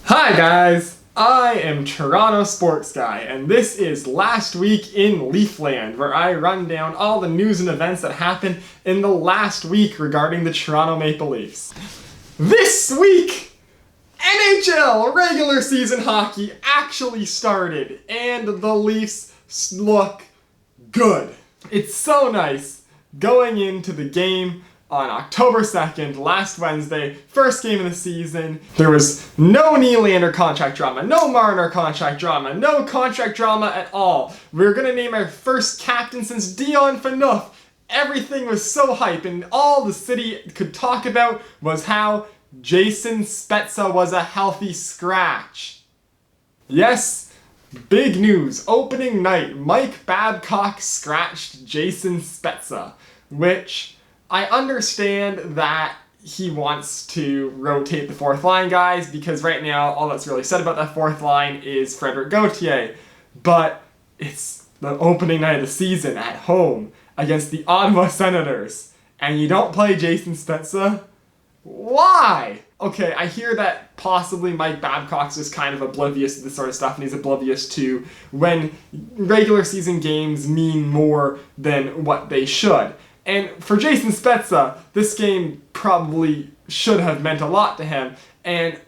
Hi guys, I am Torontosportsguy, and this is Last Week in Leafland, where I run down all the news and events that happened in the last week regarding the Toronto Maple Leafs. This week, NHL regular season hockey actually started, and the Leafs look good. It's so nice going into the game on October 2nd, last Wednesday, first game of the season. There was no Nylander contract drama, no Marner contract drama, no contract drama at all. We were gonna name our first captain since Dion Phaneuf. Everything was so hype, and all the city could talk about was how Jason Spezza was a healthy scratch. Yes, big news. Opening night, Mike Babcock scratched Jason Spezza, which I understand that he wants to rotate the fourth line guys, because right now all that's really said about that fourth line is Frederic Gauthier. But it's the opening night of the season at home against the Ottawa Senators, and you don't play Jason Spezza? Why? Okay, I hear that possibly Mike Babcock's just kind of oblivious to this sort of stuff, and he's oblivious to when regular season games mean more than what they should. And for Jason Spezza, this game probably should have meant a lot to him. And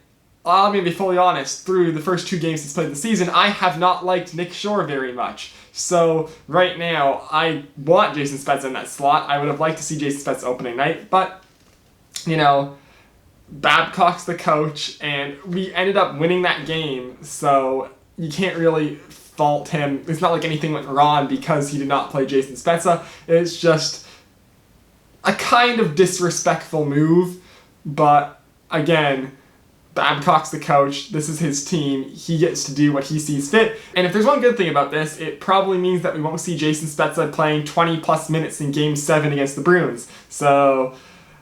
I'm going to be fully honest, through the first two games he's played this season, I have not liked Nick Shore very much. So right now, I want Jason Spezza in that slot. I would have liked to see Jason Spezza opening night, but, you know, Babcock's the coach, and we ended up winning that game, so you can't really fault him. It's not like anything went wrong because he did not play Jason Spezza. It's just a kind of disrespectful move, but again, Babcock's the coach, this is his team, he gets to do what he sees fit, and if there's one good thing about this, it probably means that we won't see Jason Spezza playing 20 plus minutes in Game 7 against the Bruins, so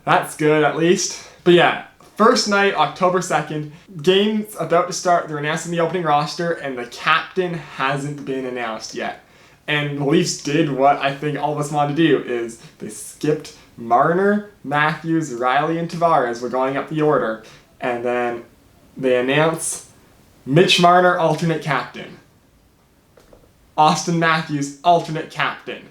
that's good at least. But yeah, first night, October 2nd, game's about to start, they're announcing the opening roster, and the captain hasn't been announced yet. And the Leafs did what I think all of us wanted to do, is they skipped Marner, Matthews, Riley, and Tavares were going up the order, and then they announce Mitch Marner, alternate captain. Austin Matthews, alternate captain.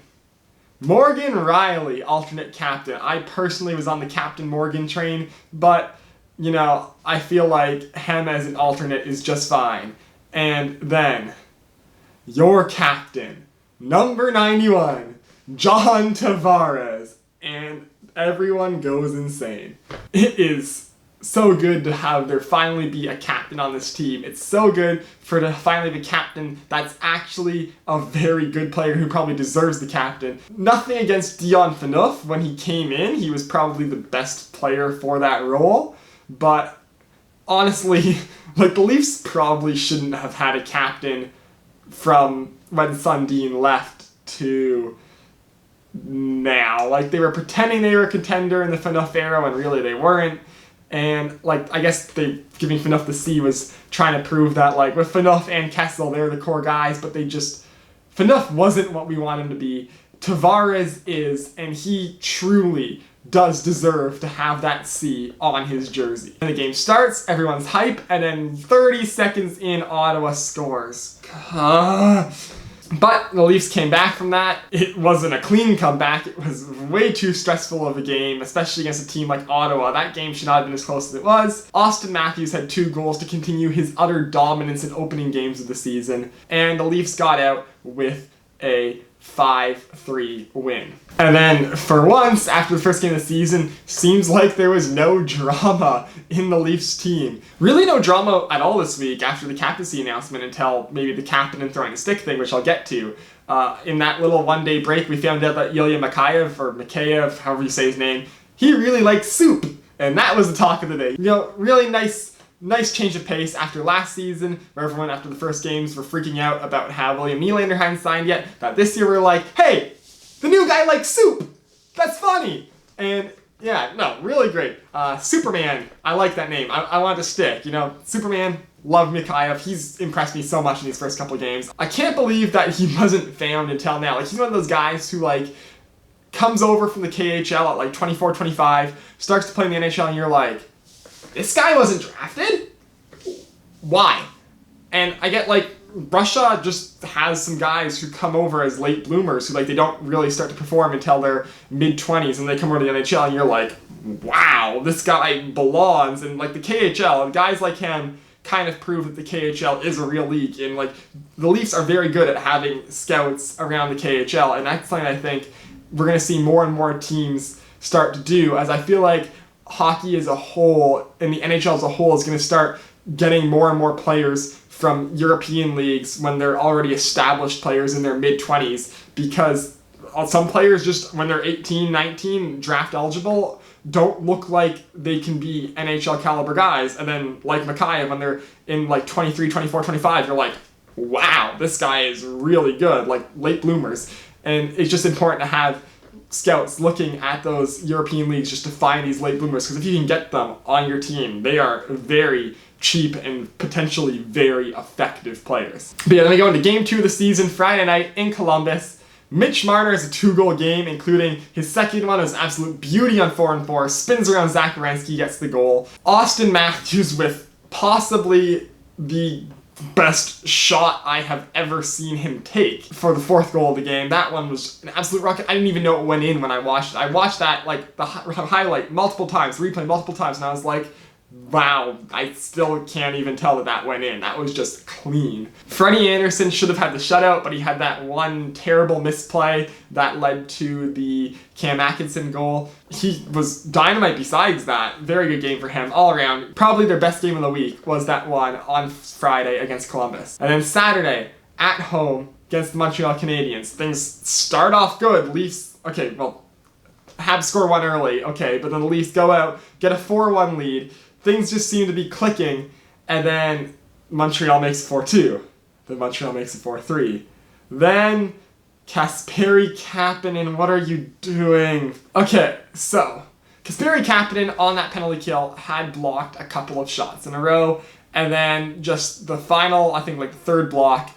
Morgan Riley, alternate captain. I personally was on the Captain Morgan train, but, you know, I feel like him as an alternate is just fine. And then, your captain, number 91, John Tavares. And everyone goes insane. It is so good to have there finally be a captain on this team. It's so good for to finally be a captain that's actually a very good player who probably deserves the captain. Nothing against Dion Phaneuf. When he came in, he was probably the best player for that role. But honestly, like, the Leafs probably shouldn't have had a captain from when Sundin left to now. Like, they were pretending they were a contender in the Phaneuf era when really they weren't. And, like, I guess giving Phaneuf the C was trying to prove that, like, with Phaneuf and Kessel, they're the core guys, but Phaneuf wasn't what we want him to be. Tavares is, and he truly does deserve to have that C on his jersey. And the game starts, everyone's hype, and then 30 seconds in, Ottawa scores. But the Leafs came back from that. It wasn't a clean comeback. It was way too stressful of a game, especially against a team like Ottawa. That game should not have been as close as it was. Austin Matthews had 2 goals to continue his utter dominance in opening games of the season, and the Leafs got out with a 5-3 win. And then, for once, after the first game of the season, seems like there was no drama in the Leafs team. Really no drama at all this week after the captaincy announcement until maybe the captain and throwing a stick thing, which I'll get to. In that little one-day break, we found out that Ilya Mikheyev, or Mikheyev, however you say his name, he really likes soup. And that was the talk of the day. You know, really nice change of pace after last season, where everyone after the first games were freaking out about how William Nylander hadn't signed yet, that this year we're like, hey, the new guy likes soup! That's funny! And yeah, no, really great. Superman, I like that name. I want it to stick, you know, Superman, love Mikheyev. He's impressed me so much in these first couple of games. I can't believe that he wasn't found until now. Like, he's one of those guys who, like, comes over from the KHL at like 24, 25, starts to play in the NHL, and you're like, this guy wasn't drafted? why? And I get, like, Russia just has some guys who come over as late bloomers who, like, they don't really start to perform until their mid-20s, and they come over to the NHL, and you're like, wow, this guy belongs. And, like, the KHL, guys like him kind of prove that the KHL is a real league. And, like, the Leafs are very good at having scouts around the KHL, and that's something I think we're going to see more and more teams start to do, as I feel like hockey as a whole, and the NHL as a whole, is going to start getting more and more players from European leagues when they're already established players in their mid-20s, because some players just, when they're 18, 19, draft eligible, don't look like they can be NHL caliber guys. And then, like Mikheyev, when they're in like 23, 24, 25, you're like, wow, this guy is really good, like late bloomers. And it's just important to have scouts looking at those European leagues just to find these late bloomers, because if you can get them on your team, they are very cheap and potentially very effective players. But yeah, then we go into game 2 of the season, Friday night in Columbus. Mitch Marner is a 2-goal game, including his second one was an absolute beauty on 4-on-4, spins around Zach Werenski, gets the goal. Austin Matthews with possibly the best shot I have ever seen him take for the 4th goal of the game. That one was an absolute rocket. I didn't even know it went in when I watched it. I watched that, like, the highlight multiple times, replay multiple times, and I was like, wow, I still can't even tell that that went in. That was just clean. Freddie Anderson should have had the shutout, but he had that one terrible misplay that led to the Cam Atkinson goal. He was dynamite besides that. Very good game for him all around. Probably their best game of the week was that one on Friday against Columbus. And then Saturday, at home, against the Montreal Canadiens. Things start off good. Leafs, okay, well, Habs score one early, okay, but then the Leafs go out, get a 4-1 lead. Things just seem to be clicking, and then Montreal makes it 4-2. Then Montreal makes it 4-3. Then Kasperi Kapanen, what are you doing? Okay, so Kasperi Kapanen on that penalty kill had blocked a couple of shots in a row, and then just the final, I think like the third block,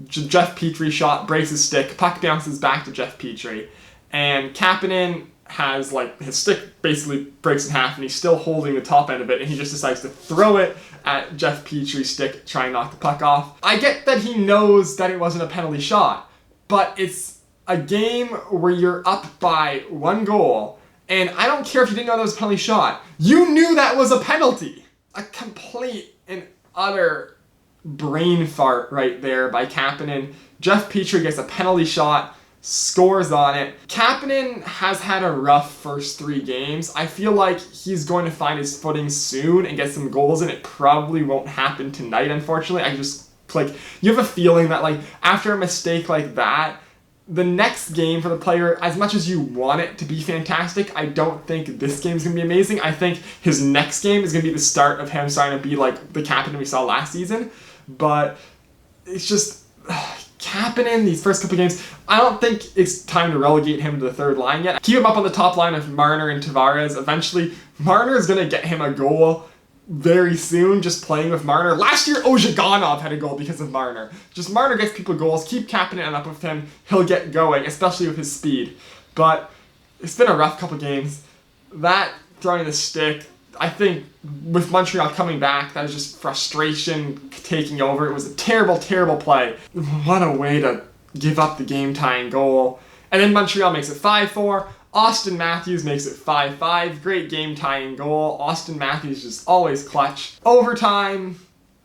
Jeff Petrie shot, breaks his stick, puck bounces back to Jeff Petrie, and Kapanen has, like, his stick basically breaks in half, and he's still holding the top end of it, and he just decides to throw it at Jeff Petrie's stick, try and knock the puck off. I get that he knows that it wasn't a penalty shot, but it's a game where you're up by 1 goal, and I don't care if you didn't know that was a penalty shot. You knew that was a penalty! A complete and utter brain fart right there by Kapanen. Jeff Petrie gets a penalty shot, scores on it. Kapanen has had a rough first 3 games. I feel like he's going to find his footing soon and get some goals, and it probably won't happen tonight, unfortunately. You have a feeling that, like, after a mistake like that, the next game for the player, as much as you want it to be fantastic, I don't think this game's going to be amazing. I think his next game is going to be the start of him starting to be like the Kapanen we saw last season. But it's just Kapanen, these first couple games, I don't think it's time to relegate him to the third line yet. Keep him up on the top line of Marner and Tavares. Eventually, Marner is going to get him a goal very soon, just playing with Marner. Last year, Ozhiganov had a goal because of Marner. Just Marner gets people goals. Keep Kapanen up with him. He'll get going, especially with his speed. But it's been a rough couple games. That throwing the stick, I think with Montreal coming back, that was just frustration taking over. It was a terrible, terrible play. What a way to give up the game-tying goal. And then Montreal makes it 5-4. Austin Matthews makes it 5-5. Great game-tying goal. Austin Matthews just always clutch. Overtime,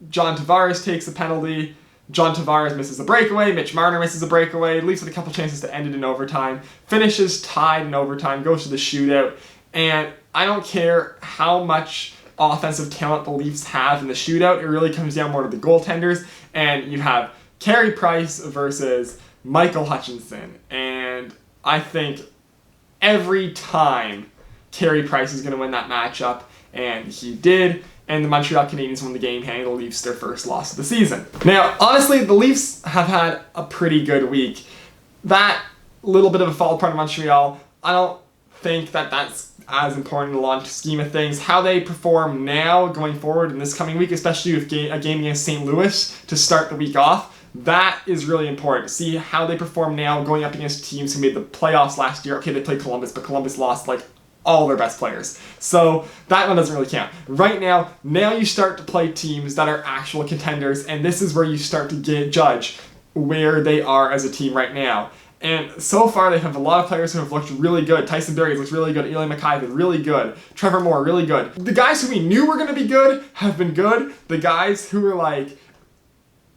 John Tavares takes a penalty. John Tavares misses a breakaway. Mitch Marner misses a breakaway. Leafs with a couple chances to end it in overtime. Finishes tied in overtime. Goes to the shootout. And I don't care how much offensive talent the Leafs have in the shootout. It really comes down more to the goaltenders. And you have Carey Price versus Michael Hutchinson. And I think every time Carey Price is going to win that matchup, and he did, and the Montreal Canadiens won the game, handing the Leafs their first loss of the season. Now, honestly, the Leafs have had a pretty good week. That little bit of a fall apart in Montreal, I don't think that that's as important in the long scheme of things. How they perform now going forward in this coming week, especially with a game against St. Louis to start the week off, that is really important. See how they perform now going up against teams who made the playoffs last year. Okay, they played Columbus, but Columbus lost like all their best players. So that one doesn't really count. Right now you start to play teams that are actual contenders, and this is where you start to judge where they are as a team right now. And so far, they have a lot of players who have looked really good. Tyson Berry's looked really good. Ilya Mikheyev, really good. Trevor Moore, really good. The guys who we knew were going to be good have been good. The guys who were like,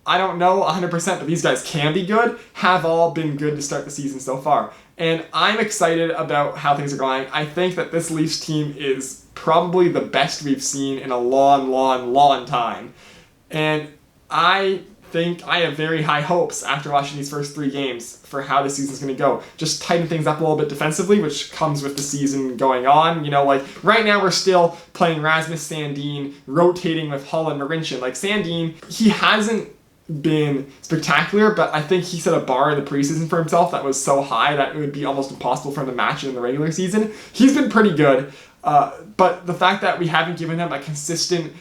I don't know 100%, but these guys can be good, have all been good to start the season so far. And I'm excited about how things are going. I think that this Leafs team is probably the best we've seen in a long time. And I think I have very high hopes after watching these first 3 games for how the season's going to go. Just tighten things up a little bit defensively, which comes with the season going on. You know, like, right now we're still playing Rasmus Sandin, rotating with Hull and Marincin. Like, Sandin, he hasn't been spectacular, but I think he set a bar in the preseason for himself that was so high that it would be almost impossible for him to match it in the regular season. He's been pretty good, but the fact that we haven't given him a consistent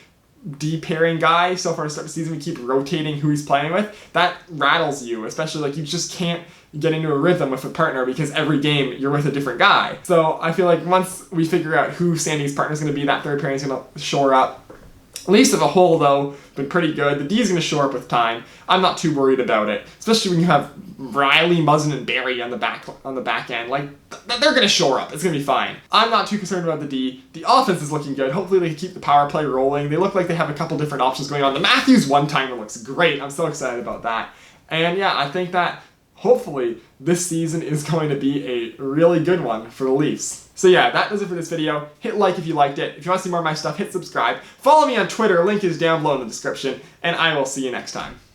D-pairing guy so far to start the season, we keep rotating who he's playing with, that rattles you, especially like you just can't get into a rhythm with a partner because every game you're with a different guy. So I feel like once we figure out who Sandy's partner is going to be, that third pairing is going to shore up. Leafs as a whole, though, been pretty good. The D is going to shore up with time. I'm not too worried about it, especially when you have Riley, Muzzin, and Barry on the back end. Like, they're going to shore up. It's going to be fine. I'm not too concerned about the D. The offense is looking good. Hopefully they can keep the power play rolling. They look like they have a couple different options going on. The Matthews one-timer looks great. I'm so excited about that. And yeah, I think that hopefully this season is going to be a really good one for the Leafs. So yeah, that does it for this video. Hit like if you liked it. If you want to see more of my stuff, hit subscribe. Follow me on Twitter. Link is down below in the description. And I will see you next time.